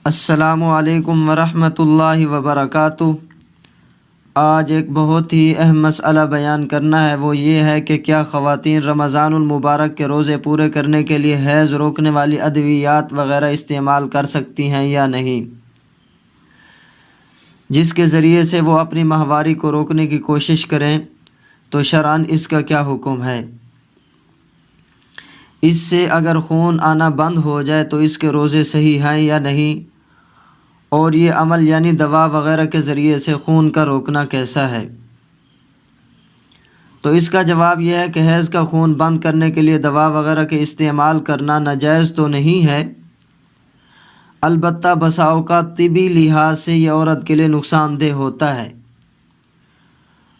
السلام علیکم ورحمۃ اللہ وبرکاتہ۔ آج ایک بہت ہی اہم مسئلہ بیان کرنا ہے، وہ یہ ہے کہ کیا خواتین رمضان المبارک کے روزے پورے کرنے کے لیے حیض روکنے والی ادویات وغیرہ استعمال کر سکتی ہیں یا نہیں، جس کے ذریعے سے وہ اپنی ماہواری کو روکنے کی کوشش کریں، تو شرعاً اس کا کیا حکم ہے؟ اس سے اگر خون آنا بند ہو جائے تو اس کے روزے صحیح ہیں یا نہیں، اور یہ عمل یعنی دوا وغیرہ کے ذریعے سے خون کا روکنا کیسا ہے؟ تو اس کا جواب یہ ہے کہ حیض کا خون بند کرنے کے لیے دوا وغیرہ کے استعمال کرنا ناجائز تو نہیں ہے، البتہ بسا اوقات طبی لحاظ سے یہ عورت کے لیے نقصان دہ ہوتا ہے،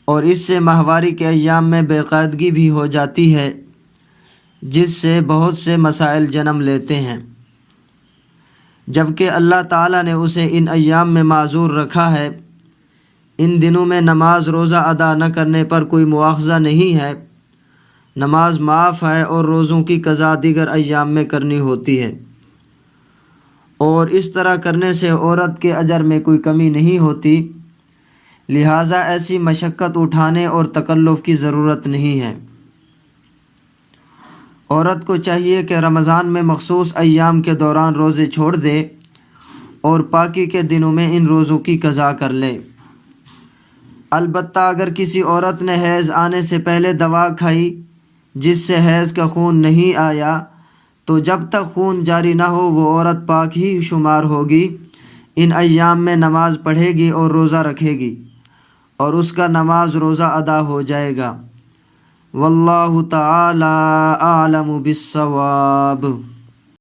اور اس سے ماہواری کے ایام میں بے قاعدگی بھی ہو جاتی ہے، جس سے بہت سے مسائل جنم لیتے ہیں، جبکہ اللہ تعالیٰ نے اسے ان ایام میں معذور رکھا ہے۔ ان دنوں میں نماز روزہ ادا نہ کرنے پر کوئی مواخذہ نہیں ہے، نماز معاف ہے اور روزوں کی قضا دیگر ایام میں کرنی ہوتی ہے، اور اس طرح کرنے سے عورت کے اجر میں کوئی کمی نہیں ہوتی، لہٰذا ایسی مشقت اٹھانے اور تکلف کی ضرورت نہیں ہے۔ عورت کو چاہیے کہ رمضان میں مخصوص ایام کے دوران روزے چھوڑ دے اور باقی کے دنوں میں ان روزوں کی قضا کر لے۔ البتہ اگر کسی عورت نے حیض آنے سے پہلے دوا کھائی جس سے حیض کا خون نہیں آیا، تو جب تک خون جاری نہ ہو وہ عورت پاک ہی شمار ہوگی، ان ایام میں نماز پڑھے گی اور روزہ رکھے گی، اور اس کا نماز روزہ ادا ہو جائے گا۔ واللہ تعالی اعلم بالصواب۔